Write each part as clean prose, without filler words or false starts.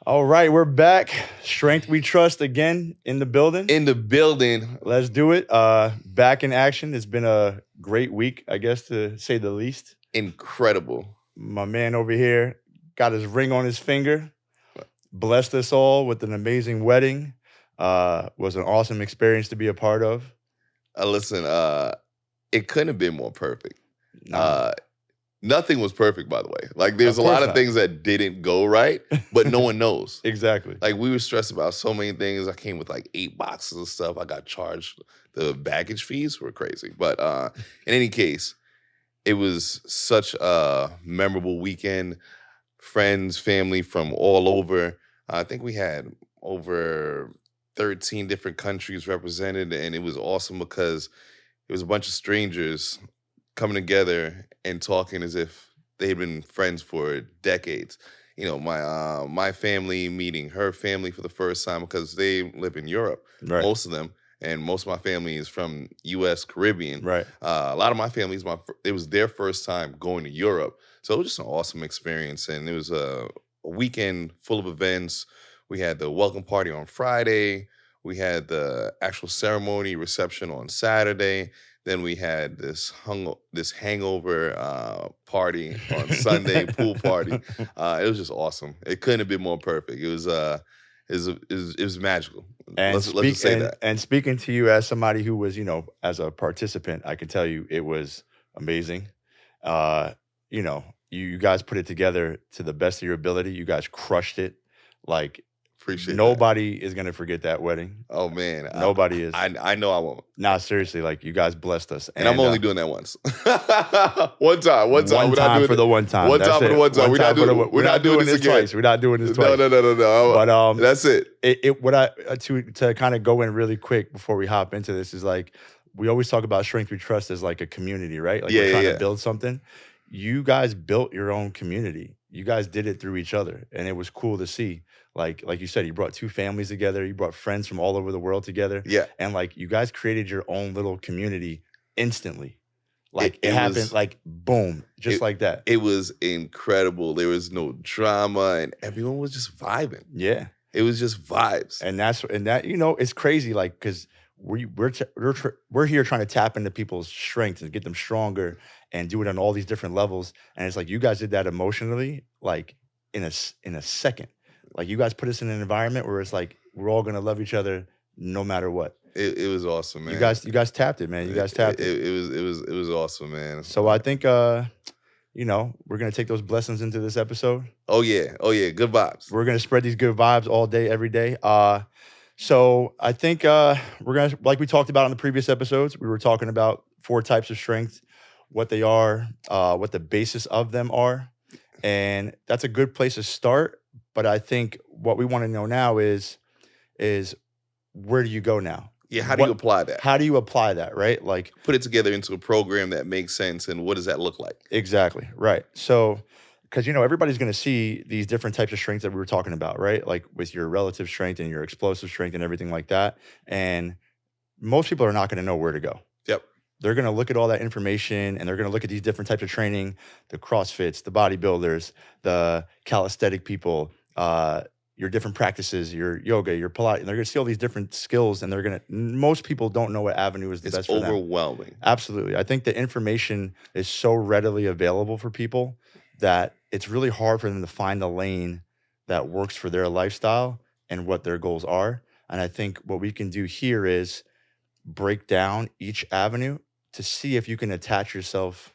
All right, we're back. Strength we trust again in the building. In the building. Let's do it. Back in action. It's been a great week, I guess, to say the least. Incredible. My man over here got his ring on his finger. Blessed us all with an amazing wedding. Was an awesome experience to be a part of. Listen, it couldn't have been more perfect. No. Nothing was perfect, by the way. Like, there's Of a lot course of not. things that didn't go right, but no one knows. Exactly. Like, we were stressed about so many things. I came with like 8 boxes of stuff. I got charged. The baggage fees were crazy. But in any case, it was such a memorable weekend. Friends, family from all over. I think we had over 13 different countries represented, and it was awesome because it was a bunch of strangers coming together and talking as if they had been friends for decades. You know, my family meeting her family for the first time because they live in Europe, Right. most of them, and most of my family is from U.S. Caribbean. Right. A lot of my family it was their first time going to Europe, so it was just an awesome experience, and it was a weekend full of events. We had the welcome party on Friday. We had the actual ceremony reception on Saturday. Then we had this hangover party on Sunday, pool party. It was just awesome. It couldn't have been more perfect. It was magical. And Let's just say that. And speaking to you as somebody who was, as a participant, I can tell you it was amazing. You guys put it together to the best of your ability. You guys crushed it. Like, Appreciate nobody is gonna forget that wedding. Oh man, Nobody is. I know I won't. Nah, seriously, like you guys blessed us. And I'm only doing that once. One time. One We're not time doing for it. the one time. One That's time for the it. one time. We're not doing this again. twice. We're not doing this twice. No. But That's it. To kind of go in really quick before we hop into this is like we always talk about Strength We Trust as like a community, right? Like we're trying to build something. You guys built your own community. You guys did it through each other, and it was cool to see. Like you said, you brought 2 families together. You brought friends from all over the world together. Yeah. And like you guys created your own little community instantly. Like it happened was, like boom, just like that. It was incredible. There was no drama, and everyone was just vibing. Yeah. It was just vibes. And that it's crazy, like because we're here trying to tap into people's strengths and get them stronger and do it on all these different levels. And it's like you guys did that emotionally, like in a second. Like you guys put us in an environment where it's like we're all gonna love each other no matter what. It was awesome, man. You guys tapped it, man. You guys tapped it. It was awesome, man. So I think we're gonna take those blessings into this episode. Oh yeah. Good vibes. We're gonna spread these good vibes all day, every day. So I think we're gonna, like we talked about in the previous episodes, we were talking about 4 types of strength, what they are, what the basis of them are, and that's a good place to start. But I think what we want to know now is where do you go now? Yeah, how do you apply that? How do you apply that, right? Like put it together into a program that makes sense, and what does that look like? Exactly, right. So, because everybody's going to see these different types of strengths that we were talking about, right? Like with your relative strength and your explosive strength and everything like that. And most people are not going to know where to go. Yep. They're going to look at all that information and they're going to look at these different types of training, the CrossFits, the bodybuilders, the calisthenic people, your different practices, your yoga, your Pilates, and they're going to see all these different skills, and most people don't know what avenue is the best for them. It's overwhelming. Absolutely. I think the information is so readily available for people that it's really hard for them to find the lane that works for their lifestyle and what their goals are. And I think what we can do here is break down each avenue to see if you can attach yourself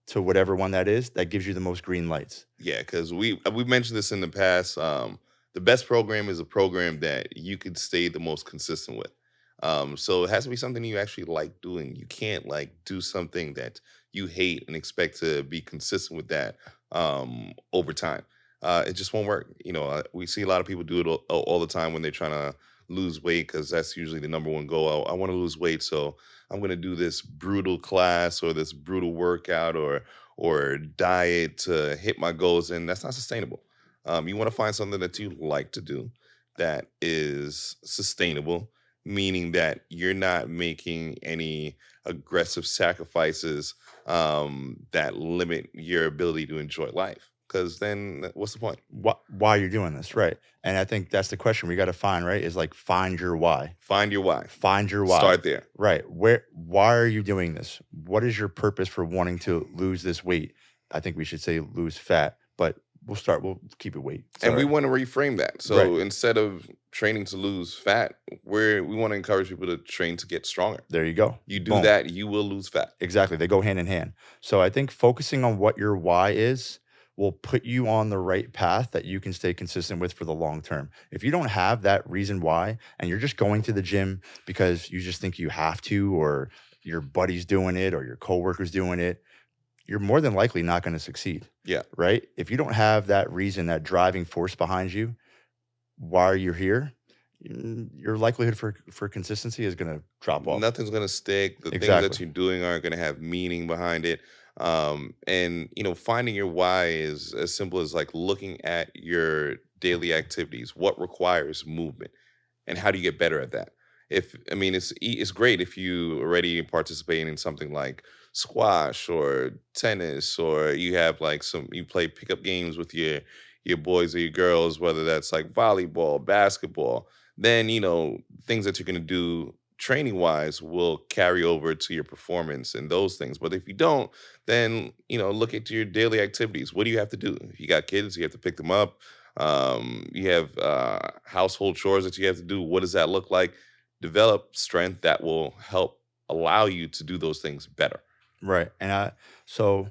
to whatever one that is that gives you the most green lights. Yeah, because we mentioned this in the past. The best program is a program that you could stay the most consistent with. So it has to be something you actually like doing. You can't like do something that you hate and expect to be consistent with that over time. It just won't work. We see a lot of people do it all the time when they're trying to lose weight, because that's usually the number one goal. I want to lose weight, so I'm going to do this brutal class or this brutal workout or diet to hit my goals, and that's not sustainable. You want to find something that you like to do that is sustainable, meaning that you're not making any aggressive sacrifices that limit your ability to enjoy life. because then what's the point? Why you're doing this, right? And I think that's the question we got to find, right? Is like find your why. Find your why. Find your why. Start there. Right. Why are you doing this? What is your purpose for wanting to lose this weight? I think we should say lose fat, but we'll keep it weight. And we Sorry. want to reframe that. So Right. instead of training to lose fat, we want to encourage people to train to get stronger. There you go. You do Boom. that, you will lose fat. Exactly. They go hand in hand. So I think focusing on what your why is will put you on the right path that you can stay consistent with for the long term. If you don't have that reason why, and you're just going to the gym because you just think you have to, or your buddy's doing it, or your coworker's doing it, you're more than likely not going to succeed. Yeah. Right? If you don't have that reason, that driving force behind you, why you're here, your likelihood for consistency is going to drop off. Nothing's going to stick. The things Exactly. that you're doing aren't going to have meaning behind it. And finding your why is as simple as like looking at your daily activities. What requires movement, and how do you get better at that? It's great if you already participating in something like squash or tennis, or you have like you play pickup games with your boys or your girls, whether that's like volleyball, basketball. Then things that you're going to do training wise will carry over to your performance and those things. But if you don't, then look at your daily activities. What do you have to do? If you got kids, you have to pick them up. You have household chores that you have to do. What does that look like? Develop strength that will help allow you to do those things better. Right. And so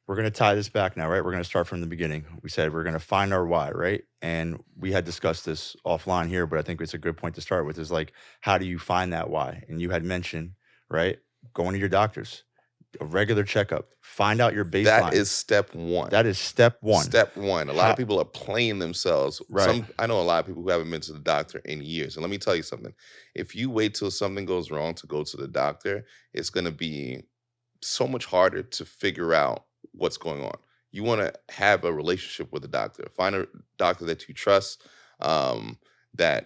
we're going to tie this back now, right? We're going to start from the beginning. We said we're going to find our why, right? And we had discussed this offline here, but I think it's a good point to start with is like, how do you find that why? And you had mentioned, right, going to your doctors, a regular checkup, find out your baseline. That is step one. That is step one. Step one. A lot of people are playing themselves. Right. I know a lot of people who haven't been to the doctor in years. And let me tell you something. If you wait till something goes wrong to go to the doctor, it's going to be so much harder to figure out what's going on. You want to have a relationship with a doctor. Find a doctor that you trust, that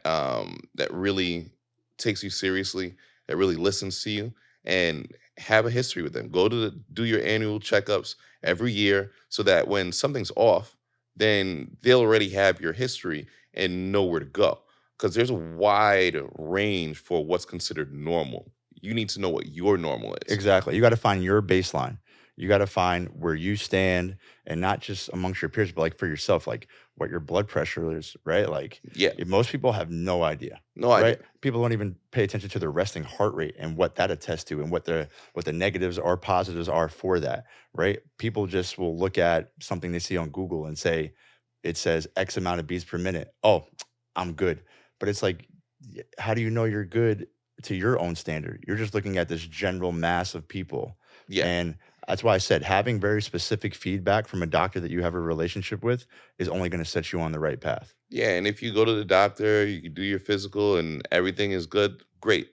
really takes you seriously, that really listens to you, and have a history with them. Do your annual checkups every year, so that when something's off, then they'll already have your history and know where to go. Because there's a wide range for what's considered normal. You need to know what your normal is. Exactly. You got to find your baseline. You got to find where you stand, and not just amongst your peers, but like for yourself, like what your blood pressure is, right? Like, Yeah. most people have no idea. No idea. Right? People don't even pay attention to their resting heart rate and what that attests to, and what the negatives or positives are for that, right? People just will look at something they see on Google and say it says X amount of beats per minute. Oh, I'm good. But it's like, how do you know you're good to your own standard? You're just looking at this general mass of people. Yeah. And that's why I said having very specific feedback from a doctor that you have a relationship with is only going to set you on the right path. Yeah, and if you go to the doctor, you can do your physical and everything is good, great.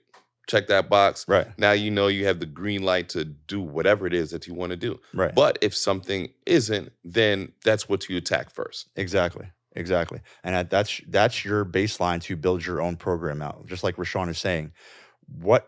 Check that box. Right. Now you have the green light to do whatever it is that you want to do. Right. But if something isn't, then that's what you attack first. Exactly. And that's your baseline to build your own program out. Just like Rashawn is saying,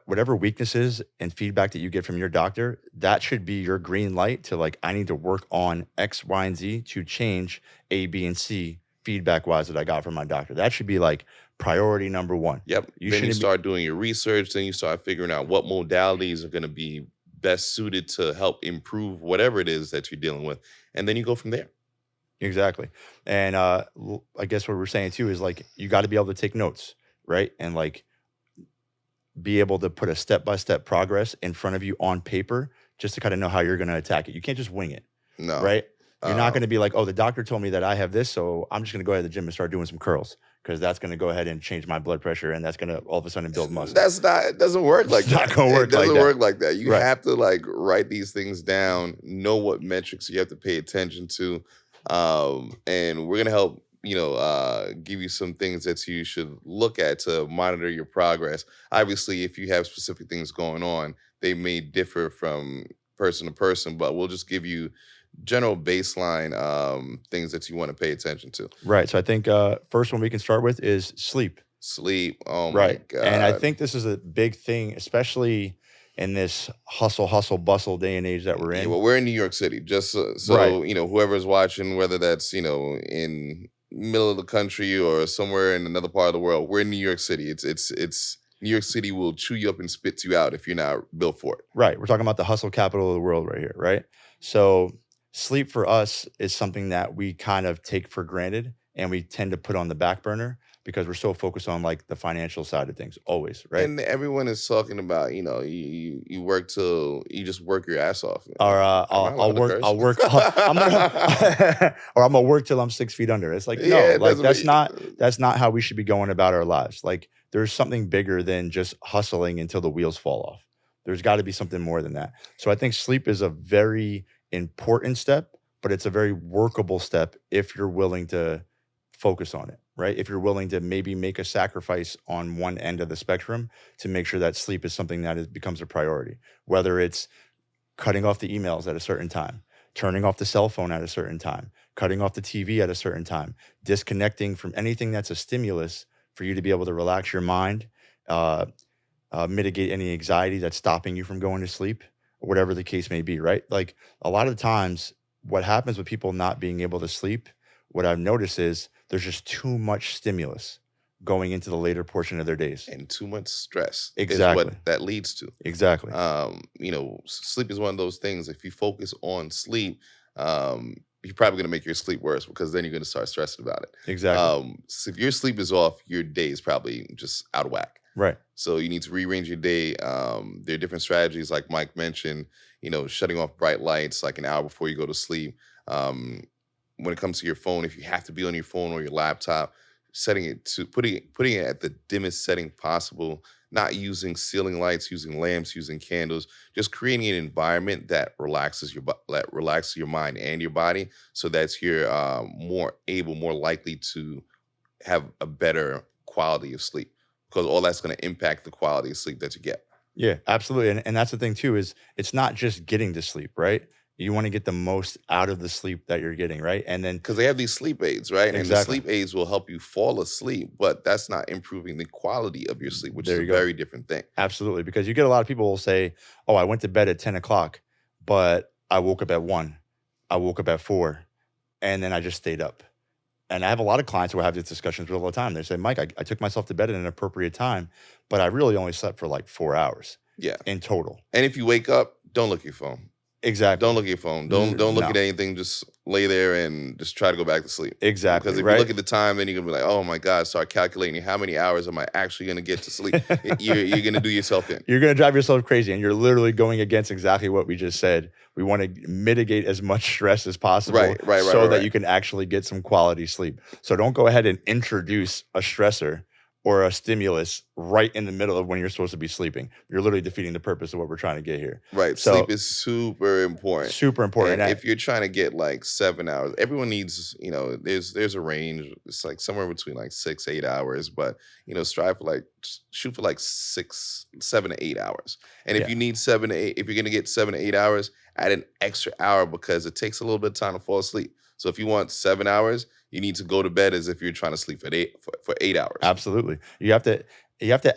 whatever weaknesses and feedback that you get from your doctor, that should be your green light to like, I need to work on X, Y, and Z to change A, B, and C feedback wise that I got from my doctor. That should be like priority number one. Yep. Then you shouldn't start doing your research. Then you start figuring out what modalities are going to be best suited to help improve whatever it is that you're dealing with. And then you go from there. Exactly. And I guess what we're saying too is like, you got to be able to take notes, right? And like be able to put a step-by-step progress in front of you on paper just to kind of know how you're going to attack it. You can't just wing it, No. right? You're not going to be like, oh, the doctor told me that I have this, so I'm just going to go ahead to the gym and start doing some curls because that's going to go ahead and change my blood pressure, and that's going to all of a sudden build muscle. It doesn't work like It's not that. gonna work It doesn't like that. work like that. You Right. have to like write these things down, know what metrics you have to pay attention to. And we're gonna help, give you some things that you should look at to monitor your progress. Obviously, if you have specific things going on, they may differ from person to person, but we'll just give you general baseline things that you want to pay attention to. Right. So I think first one we can start with is sleep. Sleep. Oh my Right. God. And I think this is a big thing, especially in this hustle, bustle day and age that we're Yeah, in. well, we're in New York City. Just Right. so whoever's watching, whether that's in middle of the country or somewhere in another part of the world, we're in New York City. It's New York City will chew you up and spit you out if you're not built for it. Right. We're talking about the hustle capital of the world right here, right? So sleep for us is something that we kind of take for granted and we tend to put on the back burner because we're so focused on like the financial side of things always, right? And everyone is talking about, you work till you just work your ass off. Or Am I allowed to curse? I'll work, I'm gonna, or I'm gonna work till I'm 6 feet under. It's like, no, Yeah, it like doesn't that's not how we should be going about our lives. Like there's something bigger than just hustling until the wheels fall off. There's got to be something more than that. So I think sleep is a very important step, but it's a very workable step if you're willing to focus on it, right? If you're willing to maybe make a sacrifice on one end of the spectrum to make sure that sleep is something that becomes a priority, whether it's cutting off the emails at a certain time, turning off the cell phone at a certain time, cutting off the TV at a certain time, disconnecting from anything that's a stimulus for you to be able to relax your mind, uh, mitigate any anxiety that's stopping you from going to sleep, or whatever the case may be, right? Like a lot of times, what happens with people not being able to sleep, what I've noticed is there's just too much stimulus going into the later portion of their days. And too much stress is Exactly. what that leads to. Exactly. Sleep is one of those things. If you focus on sleep, you're probably gonna make your sleep worse because then you're gonna start stressing about it. Exactly. So if your sleep is off, your day is probably just out of whack. Right. So you need to rearrange your day. There are different strategies, like Mike mentioned. Shutting off bright lights like an hour before you go to sleep. When it comes to your phone, if you have to be on your phone or your laptop, setting it to putting it at the dimmest setting possible. Not using ceiling lights, using lamps, using candles. Just creating an environment that relaxes your mind and your body, so that you're more likely to have a better quality of sleep, because all that's going to impact the quality of sleep that you get. Yeah, absolutely. And that's the thing too, is it's not just getting to sleep, right? You want to get the most out of the sleep that you're getting, right? And then Because they have these sleep aids, right? And the exactly. sleep aids will help you fall asleep, but that's not improving the quality of your sleep, which is There a you go. very different thing. Absolutely. Because you get a lot of people will say, oh, I went to bed at 10 o'clock, but I woke up at 1. I woke up at 4, and then I just stayed up. And I have a lot of clients who I have these discussions with all the time. They say, Mike, I took myself to bed at an appropriate time, but I really only slept for like 4 hours Yeah. in total. And if you wake up, don't look at your phone. Exactly. Don't look at your phone. Don't look No. at anything. Just lay there and just try to go back to sleep. Exactly. Because if right? you look at the time, then you're gonna be like, "Oh my God!" Start calculating how many hours am I actually gonna get to sleep. You're gonna do yourself in. You're going to drive yourself crazy, and you're literally going against exactly what we just said. We want to mitigate as much stress as possible Right, so that right. you can actually get some quality sleep. So don't go ahead and introduce a stressor or a stimulus right in the middle of when you're supposed to be sleeping. You're literally defeating the purpose of what we're trying to get here. Right. So- Sleep is super important. Super important. And if you're trying to get like 7 hours, everyone needs, there's a range. It's like somewhere between like 6-8 hours, but strive for shoot for like 7 to 8 hours. And if Yeah. you need 7 to 8, if you're gonna get 7 to 8 hours, add an extra hour because it takes a little bit of time to fall asleep. So if you want 7 hours, you need to go to bed as if you're trying to sleep for 8 hours. Absolutely. You have to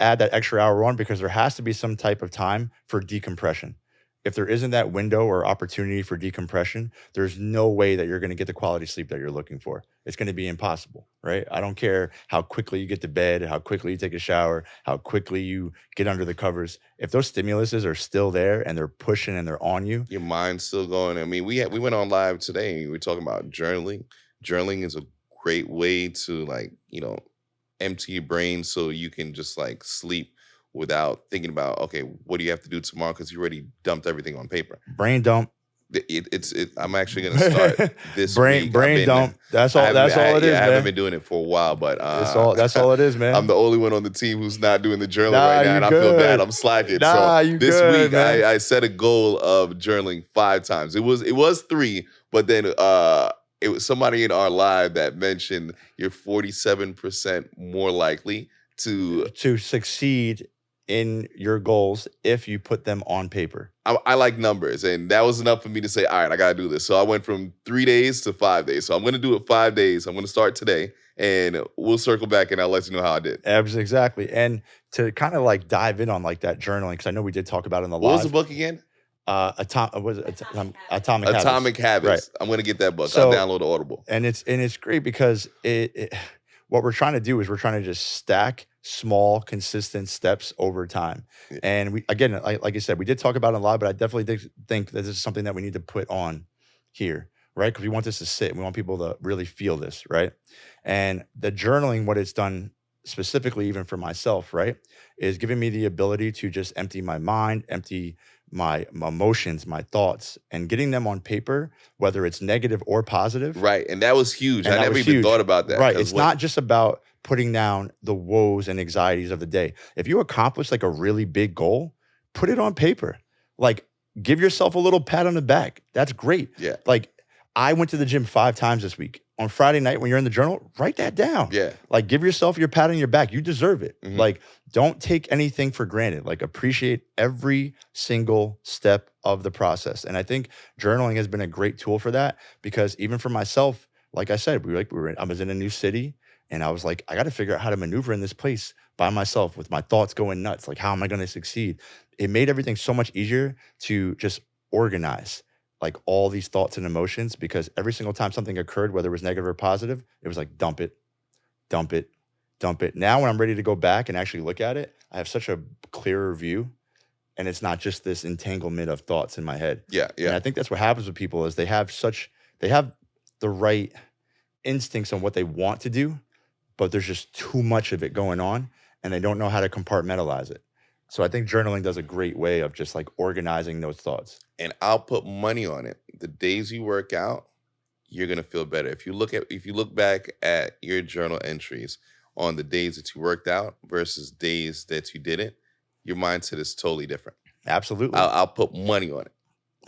add that extra hour on because there has to be some type of time for decompression. If there isn't that window or opportunity for decompression, there's no way that you're going to get the quality sleep that you're looking for. It's going to be impossible, right? I don't care how quickly you get to bed, how quickly you take a shower, how quickly you get under the covers. If those stimuluses are still there and they're pushing and they're on you, Your mind's still going. I mean, we went on live today. We were talking about journaling. Journaling is a great way to empty your brain so you can just sleep without thinking about, okay, what do you have to do tomorrow, because you already dumped everything on paper. brain dump, I'm actually gonna start this week. brain dump. That's all. I That's all it is, I haven't man. been doing it for a while, but That's all it is, man. I'm the only one on the team who's not doing the journaling Nah, right now, you and I feel good. bad. I'm slacking. Nah, So you this good, week man. I set a goal of journaling 5 times. It was 3, but then it was somebody in our live that mentioned you're 47% more likely to To succeed in your goals if you put them on paper. I like numbers, and that was enough for me to say, all right, I got to do this. So I went from 3 days to 5 days. So I'm going to do it 5 days. I'm going to start today, and we'll circle back, and I'll let you know how I did. Exactly. And to kind of like dive in on like that journaling, because I know we did talk about it in the What was the live. book again? Atomic Habits. Atomic Habits. Right. I'm going to get that book. So- I'll download Audible. And it's great because what we're trying to do is we're trying to just stack small, consistent steps over time. Yeah. And we, again, like I said, we did talk about it a lot, but I definitely think that this is something that we need to put on here, right? Because we want this to sit. We want people to really feel this, right? And the journaling, what it's done specifically, even for myself, right, is giving me the ability to just empty my mind, empty my emotions, my thoughts, and getting them on paper, whether it's negative or positive. Right. And that was huge. And I that never was even huge. thought about that. Right. 'cause It's not just about putting down the woes and anxieties of the day. If you accomplish like a really big goal, put it on paper. Like, give yourself a little pat on the back. That's great. Yeah. Like, I went to the gym 5 times this week. On Friday night, when you're in the journal, write that down. Yeah. Like, give yourself your pat on your back. You deserve it. Mhm. Like, don't take anything for granted. Like, appreciate every single step of the process. And I think journaling has been a great tool for that, because even for myself, like I said, I was in a new city, and I was like, I got to figure out how to maneuver in this place by myself with my thoughts going nuts. Like, how am I going to succeed? It made everything so much easier to just organize like all these thoughts and emotions, because every single time something occurred, whether it was negative or positive, it was like, dump it, dump it, dump it. Now, when I'm ready to go back and actually look at it, I have such a clearer view, and it's not just this entanglement of thoughts in my head. Yeah. And Yeah. I think that's what happens with people is they have the right instincts on what they want to do, but there's just too much of it going on, and they don't know how to compartmentalize it. So I think journaling does a great way of just like organizing those thoughts. And I'll put money on it. The days you work out, you're gonna feel better. If you look back at your journal entries on the days that you worked out versus days that you didn't, your mindset is totally different. Absolutely. I'll put money on it.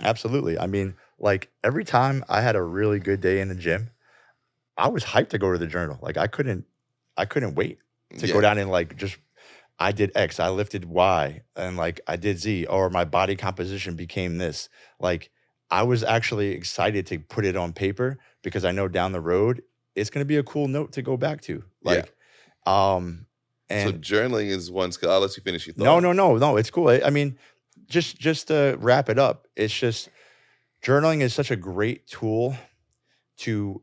Absolutely. I mean, like every time I had a really good day in the gym, I was hyped to go to the journal. Like I couldn't wait to Yeah. go down and like just I did X, I lifted Y, and like I did Z, or my body composition became this. Like I was actually excited to put it on paper because I know down the road it's going to be a cool note to go back to. Yeah. Like, So and journaling is one skill. I'll let you finish your thought. no, it's cool. I mean, just to wrap it up, it's just journaling is such a great tool to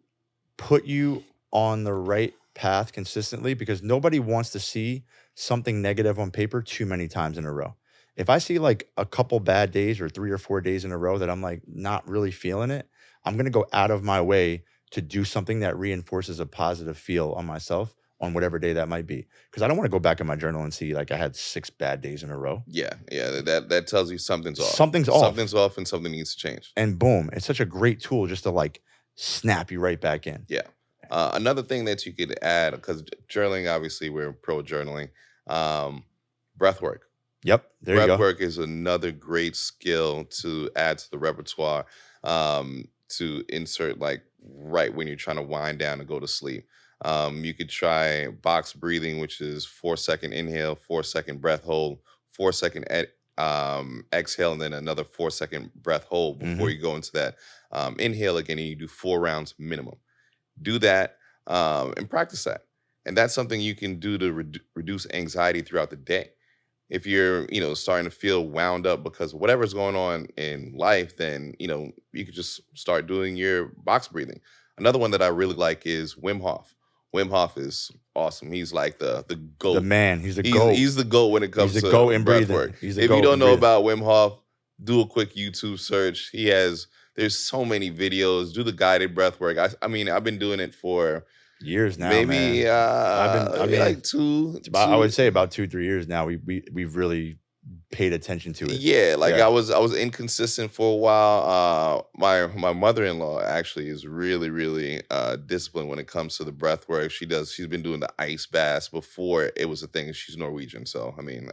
put you on the right path consistently, because nobody wants to see something negative on paper too many times in a row. If I see like a couple bad days or 3 or 4 days in a row that I'm like not really feeling it, I'm going to go out of my way to do something that reinforces a positive feel on myself on whatever day that might be. Because I don't want to go back in my journal and see like I had 6 bad days in a row. Yeah. That tells you something's off. Something's off. Something's off, and something needs to change. And boom, it's such a great tool just to like snap you right back in. Yeah. Another thing that you could add, because journaling, obviously, we're pro journaling. Breath work. Yep, there you Breath go. work is another great skill to add to the repertoire, to insert like right when you're trying to wind down and go to sleep. You could try box breathing, which is 4-second inhale, 4-second breath hold, 4-second exhale, and then another 4-second breath hold before you go into that inhale again, and you do 4 rounds minimum. Do that and practice that. And that's something you can do to reduce anxiety throughout the day. If you're, starting to feel wound up because of whatever's going on in life, then, you could just start doing your box breathing. Another one that I really like is Wim Hof. Wim Hof is awesome. He's like the GOAT. The man, he's the He's, GOAT. he's the GOAT when it comes He's the to GOAT in breath breathing. work. He's the If GOAT you don't in know breathing. about Wim Hof, do a quick YouTube search. There's so many videos. Do the guided breath work. I mean, I've been doing it for Years now, maybe man. maybe like two. I would say about 2-3 years now. We've really paid attention to it. Yeah, like Yeah. I was inconsistent for a while. My mother-in-law actually is really, really disciplined when it comes to the breath work. She's been doing the ice baths before it was a thing. She's Norwegian, so I mean,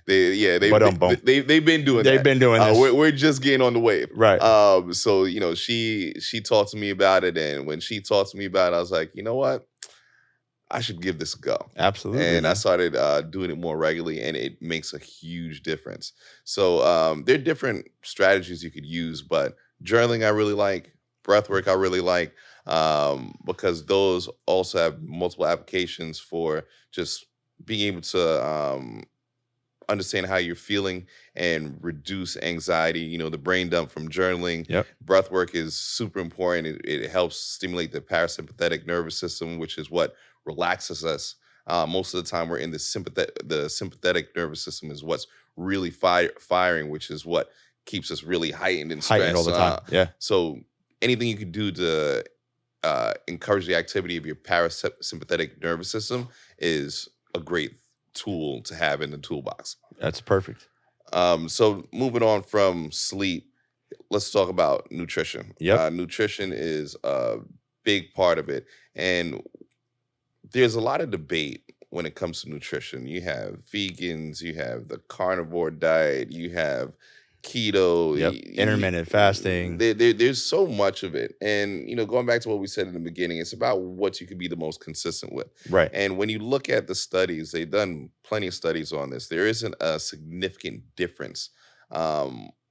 they've been doing They've that. been doing this. We're just getting on the wave. Right. So she talked to me about it, and when she talked to me about it, I was like, you know what? I should give this a go. Absolutely, And I man. started doing it more regularly, and it makes a huge difference. So there are different strategies you could use, but journaling I really like, breath work I really like, because those also have multiple applications for just being able to understand how you're feeling and reduce anxiety. The brain dump from journaling. Yep. Breath work is super important. It helps stimulate the parasympathetic nervous system, which is what relaxes us. Most of the time, we're in the sympathetic nervous system is what's really firing, which is what keeps us really heightened and Heightened all stressed. the time. Yeah. So anything you can do to encourage the activity of your parasympathetic nervous system is a great tool to have in the toolbox. That's perfect. So moving on from sleep, let's talk about nutrition. Yep. Nutrition is a big part of it, and there's a lot of debate when it comes to nutrition. You have vegans, you have the carnivore diet, you have keto, Yep. Intermittent fasting. There's so much of it. And, going back to what we said in the beginning, it's about what you can be the most consistent with. Right. And when you look at the studies, they've done plenty of studies on this. There isn't a significant difference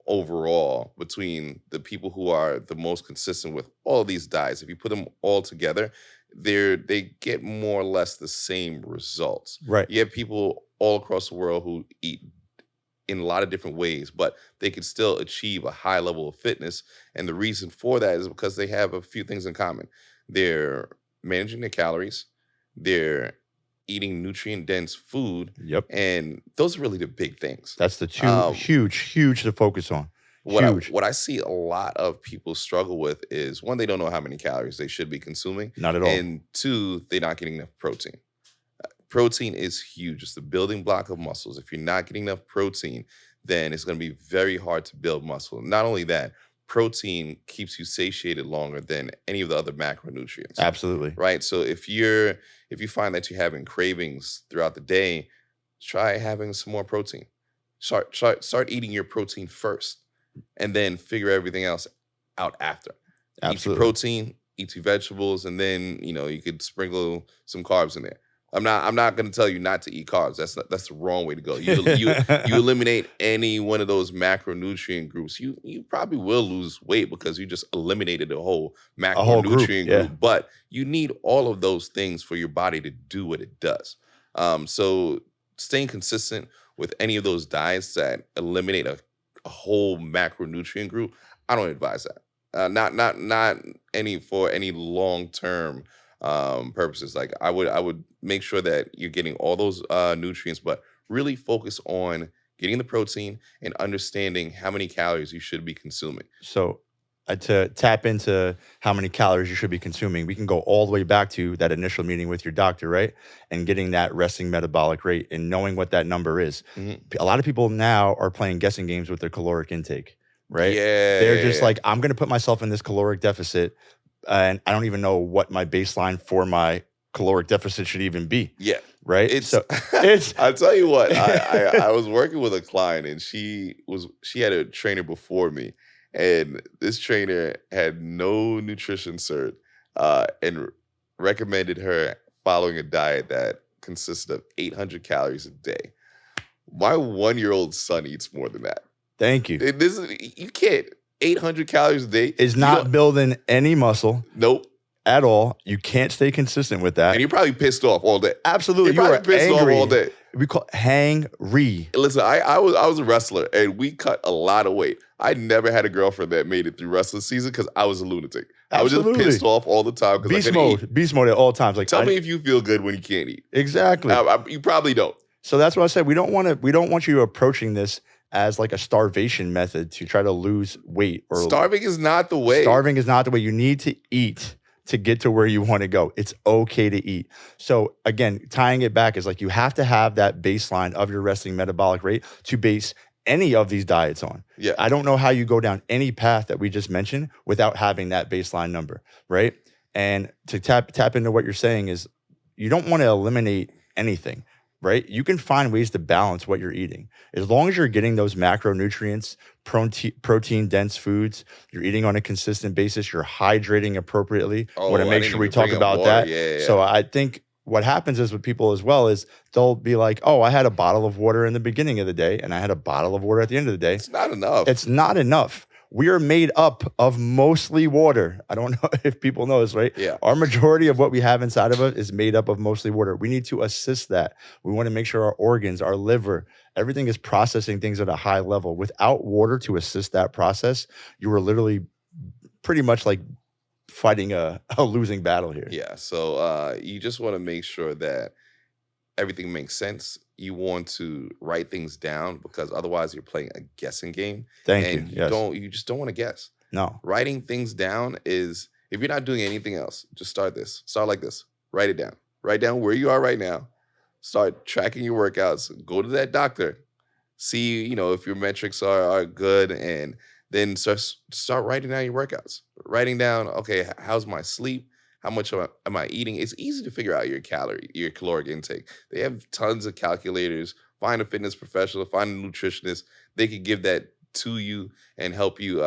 overall between the people who are the most consistent with all of these diets. If you put them all together, they get more or less the same results. Right. You have people all across the world who eat in a lot of different ways, but they can still achieve a high level of fitness. And the reason for that is because they have a few things in common. They're managing their calories, they're eating nutrient dense food, Yep. and those are really the big things. That's the two huge to focus on. Huge. What I see a lot of people struggle with is, one, they don't know how many calories they should be consuming, Not at all. and two, they're not getting enough protein. Protein is huge. It's the building block of muscles. If you're not getting enough protein, then it's going to be very hard to build muscle. Not only that, protein keeps you satiated longer than any of the other macronutrients. Absolutely. Right? So if you find that you're having cravings throughout the day, try having some more protein. Start eating your protein first, and then figure everything else out after. Eat your Absolutely. protein, eat your vegetables, and then you could sprinkle some carbs in there. I'm not going to tell you not to eat carbs. That's the wrong way to go. You eliminate any one of those macronutrient groups, you probably will lose weight because you just eliminated a whole macronutrient group, yeah. group. But you need all of those things for your body to do what it does. So staying consistent with any of those diets that eliminate a whole macronutrient group, I don't advise that. Not any for any long term purposes. Like I would make sure that you're getting all those nutrients, but really focus on getting the protein and understanding how many calories you should be consuming. So to tap into how many calories you should be consuming, we can go all the way back to that initial meeting with your doctor, right? And getting that resting metabolic rate and knowing what that number is. Mm-hmm. A lot of people now are playing guessing games with their caloric intake, right? Yeah. They're just like, I'm going to put myself in this caloric deficit, and I don't even know what my baseline for my caloric deficit should even be. Yeah. Right. It's It's I'll tell you what, I was working with a client, and she had a trainer before me, and this trainer had no nutrition cert, and recommended her following a diet that consisted of 800 calories a day. My 1-year-old son eats more than that. Thank you. You can't. 800 calories a day Is not building any muscle Nope. at all. You can't stay consistent with that. And you're probably pissed off all day. Absolutely. You're You are probably pissed off angry. all day. We call hangry. Listen, I was a wrestler, and we cut a lot of weight. I never had a girlfriend that made it through wrestling season because I was a lunatic. I was just Absolutely. pissed off all the time because I Beast couldn't eat. mode. Beast mode at all times. Like Tell me if you feel good when you can't eat. exactly. You probably don't. So that's what I said. We don't want you approaching this as like a starvation method to try to lose weight. Or Starving is not the way. starving is not the way. You need to eat to get to where you want to go. It's okay to eat. So again, tying it back is like you have to have that baseline of your resting metabolic rate to base any of these diets on. Yeah. I don't know how you go down any path that we just mentioned without having that baseline number, right? And to tap into what you're saying is you don't want to eliminate anything, right? You can find ways to balance what you're eating. As long as you're getting those macronutrients, protein-dense foods, you're eating on a consistent basis, you're hydrating appropriately. Oh, Want to I make didn't sure we even talk bring up about water. that. Yeah. So I think what happens is with people as well is they'll be like, oh, I had a bottle of water in the beginning of the day and I had a bottle of water at the end of the day. It's not enough. It's not enough. We are made up of mostly water. I don't know if people know this, right? Yeah. Our majority of what we have inside of us is made up of mostly water. We need to assist that. We want to make sure our organs, our liver, everything is processing things at a high level. Without water to assist that process, you are literally pretty much like fighting a losing battle here. Yeah. So you just want to make sure that everything makes sense. You want to write things down because otherwise you're playing a guessing game. Thank and you. Yes. you just don't want to guess. No. Writing things down is, if you're not doing anything else, just start this. Start like this. Write it down. Write down where you are right now. Start tracking your workouts. Go to that doctor. See, if your metrics are good, and then start writing down your workouts. Writing down, okay, how's my sleep? How much am I eating? It's easy to figure out your caloric intake. They have tons of calculators. Find a fitness professional, find a nutritionist. They could give that to you and help you,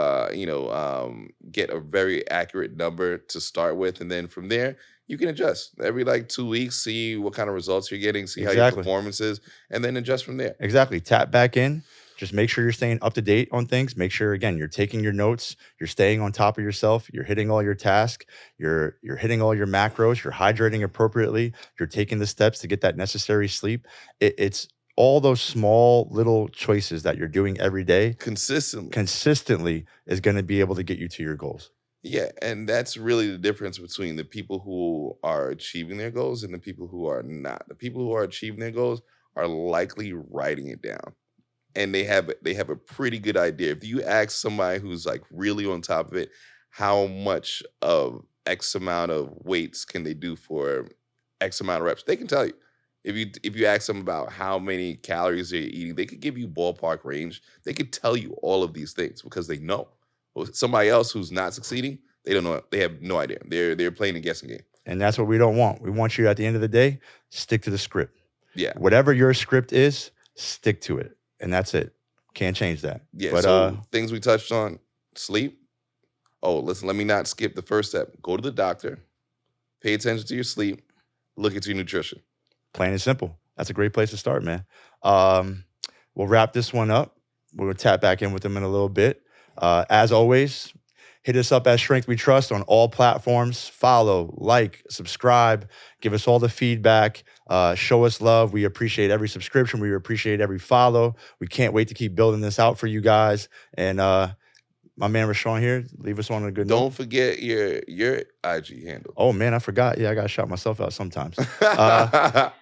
get a very accurate number to start with. And then from there, you can adjust every like 2 weeks, see what kind of results you're getting, see how your Exactly. performance is, and then adjust from there. Exactly. Tap back in. Just make sure you're staying up to date on things. Make sure, again, you're taking your notes. You're staying on top of yourself. You're hitting all your tasks. You're hitting all your macros. You're hydrating appropriately. You're taking the steps to get that necessary sleep. It's all those small little choices that you're doing every day consistently is going to be able to get you to your goals. Yeah, and that's really the difference between the people who are achieving their goals and the people who are not. The people who are achieving their goals are likely writing it down, and they have a pretty good idea. If you ask somebody who's like really on top of it, how much of X amount of weights can they do for X amount of reps, they can tell you. If you ask them about how many calories they're eating, they could give you ballpark range. They could tell you all of these things because they know. Well, somebody else who's not succeeding, they don't know. They have no idea. They're playing a guessing game. And that's what we don't want. We want you at the end of the day, stick to the script. Yeah. Whatever your script is, stick to it. And that's it. Can't change that. Yeah. But So things we touched on: sleep. Oh, listen, let me not skip the first step. Go to the doctor, pay attention to your sleep, look at your nutrition. plain and simple. That's a great place to start, man. We'll wrap this one up. We'll tap back in with them in a little bit. As always, hit us up at Strength We Trust on all platforms. Follow, like, subscribe, give us all the feedback, show us love. We appreciate every subscription. We appreciate every follow. We can't wait to keep building this out for you guys. And my man Rashawn here, leave us on a good note. Don't forget your IG handle. Oh, man, I forgot. Yeah, I got to shout myself out sometimes.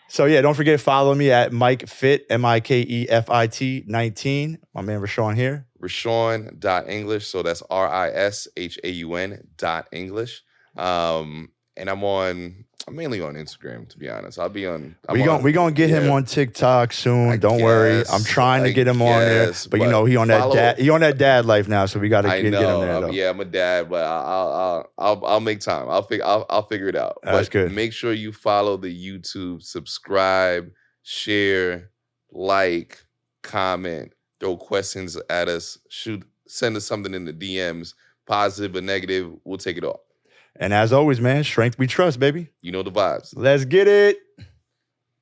So, yeah, don't forget, follow me at Mike Fit, MIKEFIT 19. My man Rashawn here. Rashawn.English. So that's RISHAUN.English. And I'm mainly on Instagram, to be honest. I'll be on. We gonna get him on TikTok soon. Don't worry. I'm trying to get him on there, but he on that dad life now, so we got to get him there. Though. Yeah, I'm a dad, but I'll make time. I'll figure it out. That's but good. Make sure you follow the YouTube, subscribe, share, like, comment, throw questions at us, send us something in the DMs, positive or negative. We'll take it all. And as always, man, Strength We Trust, baby. You know the vibes. Let's get it.